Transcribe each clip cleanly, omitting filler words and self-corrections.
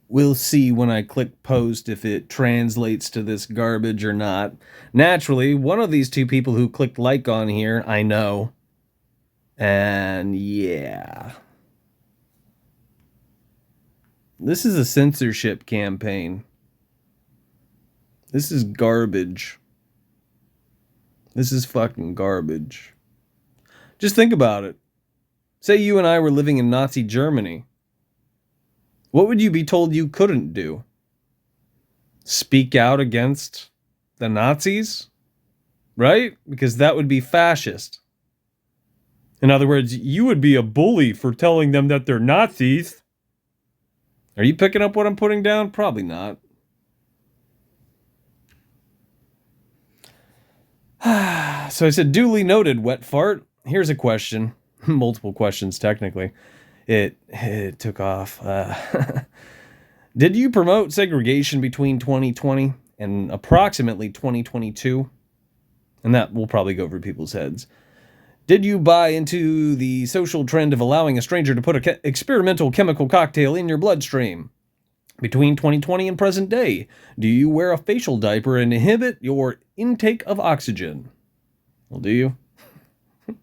We'll see when I click post if it translates to this garbage or not. Naturally, one of these two people who clicked like on here, I know. And yeah. This is a censorship campaign. This is garbage. This is fucking garbage. Just think about it. Say you and I were living in Nazi Germany. What would you be told you couldn't do? Speak out against the Nazis? Right? Because that would be fascist. In other words, you would be a bully for telling them that they're Nazis. Are you picking up what I'm putting down? Probably not. So I said, duly noted, wet fart. Here's a question. Multiple questions, technically. It took off. Did you promote segregation between 2020 and approximately 2022? And that will probably go over people's heads. Did you buy into the social trend of allowing a stranger to put an experimental chemical cocktail in your bloodstream? Between 2020 and present day, do you wear a facial diaper and inhibit your intake of oxygen? Well, do you?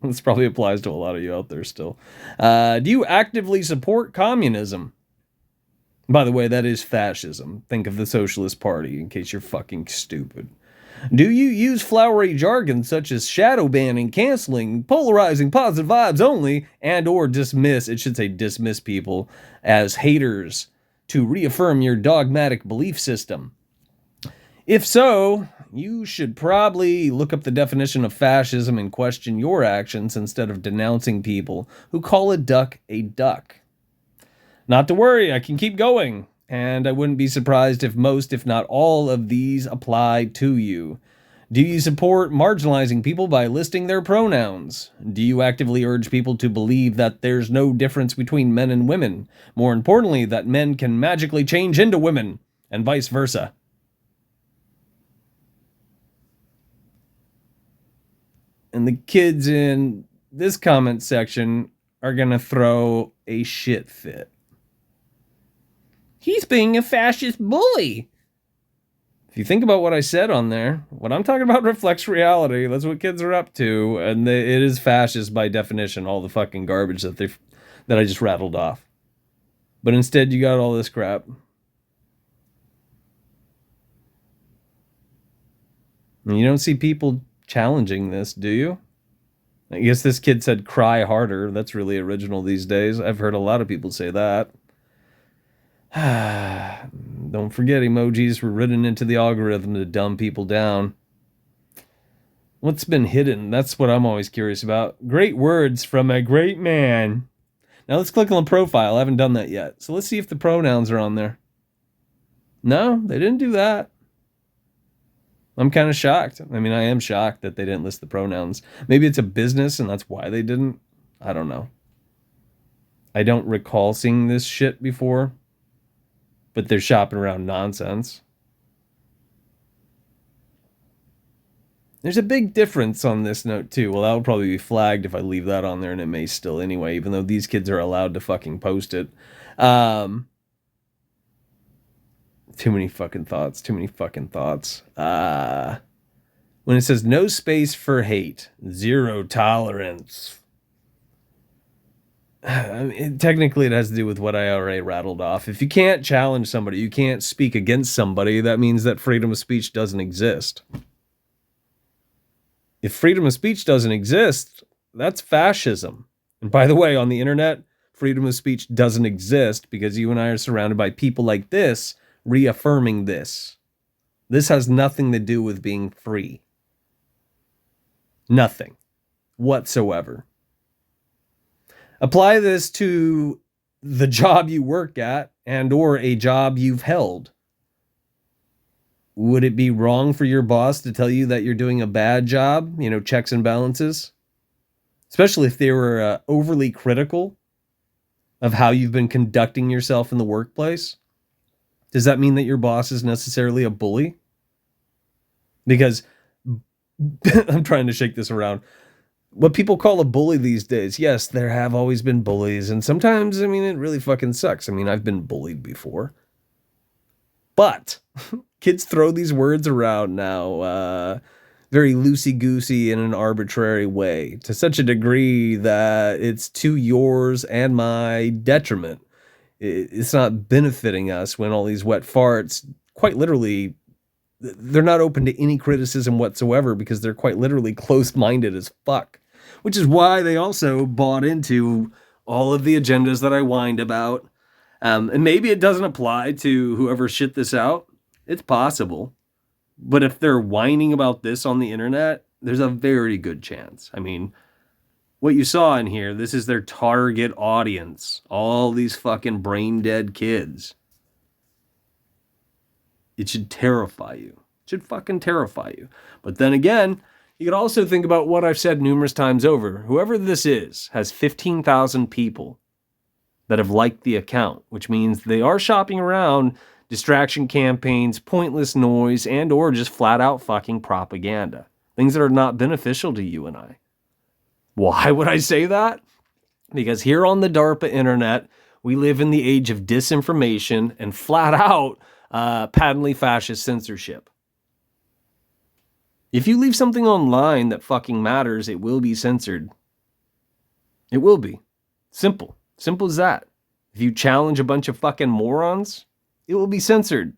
This probably applies to a lot of you out there still. Do you actively support communism? By the way, that is fascism. Think of the Socialist Party in case you're fucking stupid. Do you use flowery jargon such as shadow banning, canceling, polarizing, positive vibes only, and or dismiss, it should say dismiss people as haters to reaffirm your dogmatic belief system? If so, you should probably look up the definition of fascism and question your actions instead of denouncing people who call a duck a duck. Not to worry, I can keep going, and I wouldn't be surprised if most, if not all, of these apply to you. Do you support marginalizing people by listing their pronouns? Do you actively urge people to believe that there's no difference between men and women? More importantly, that men can magically change into women, and vice versa. And the kids in this comment section are going to throw a shit fit. He's being a fascist bully. If you think about what I said on there, what I'm talking about reflects reality. That's what kids are up to, and it is fascist by definition, all the fucking garbage that I just rattled off. But instead, you got all this crap. And you don't see people challenging this, do you? I guess this kid said cry harder. That's really original these days. I've heard a lot of people say that. Don't forget, emojis were written into the algorithm to dumb people down. What's been hidden? That's what I'm always curious about. Great words from a great man. Now let's click on the profile. I haven't done that yet. So let's see if the pronouns are on there. No, they didn't do that. I'm kind of shocked. I mean, I am shocked that they didn't list the pronouns. Maybe it's a business and that's why they didn't. I don't know. I don't recall seeing this shit before. But they're shopping around nonsense. There's a big difference on this note too. Well, that will probably be flagged if I leave that on there, and it may still anyway, even though these kids are allowed to fucking post it. Too many fucking thoughts. When it says no space for hate, zero tolerance. I mean, technically, it has to do with what I already rattled off. If you can't challenge somebody, you can't speak against somebody, that means that freedom of speech doesn't exist. If freedom of speech doesn't exist, that's fascism. And by the way, on the internet, freedom of speech doesn't exist because you and I are surrounded by people like this reaffirming this. This has nothing to do with being free. Nothing whatsoever. Apply this to the job you work at and or a job you've held. Would it be wrong for your boss to tell you that you're doing a bad job? You know, checks and balances. Especially if they were overly critical of how you've been conducting yourself in the workplace. Does that mean that your boss is necessarily a bully? Because I'm trying to shake this around. What people call a bully these days, yes, there have always been bullies. And sometimes, I mean, it really fucking sucks. I mean, I've been bullied before. But kids throw these words around now very loosey-goosey in an arbitrary way to such a degree that it's to yours and my detriment. It's not benefiting us when all these wet farts, quite literally, they're not open to any criticism whatsoever because they're quite literally close-minded as fuck. Which is why they also bought into all of the agendas that I whined about. And maybe it doesn't apply to whoever shit this out. It's possible. But if they're whining about this on the internet, there's a very good chance. I mean, what you saw in here, this is their target audience. All these fucking brain dead kids. It should terrify you. It should fucking terrify you. But then again, you could also think about what I've said numerous times over. Whoever this is has 15,000 people that have liked the account, which means they are shopping around distraction campaigns, pointless noise, and or just flat out fucking propaganda. Things that are not beneficial to you and I. Why would I say that? Because here on the DARPA internet, we live in the age of disinformation and flat out patently fascist censorship. If you leave something online that fucking matters, it will be censored. It will be. Simple. Simple as that. If you challenge a bunch of fucking morons, it will be censored.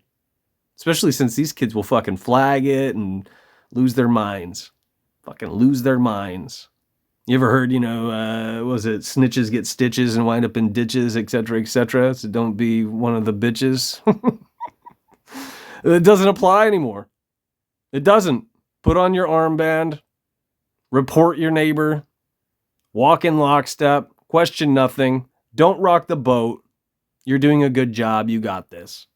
Especially since these kids will fucking flag it and lose their minds. Fucking lose their minds. You ever heard, was it snitches get stitches and wind up in ditches, etc., etc.? So don't be one of the bitches. It doesn't apply anymore. It doesn't. Put on your armband. Report your neighbor. Walk in lockstep. Question nothing. Don't rock the boat. You're doing a good job. You got this.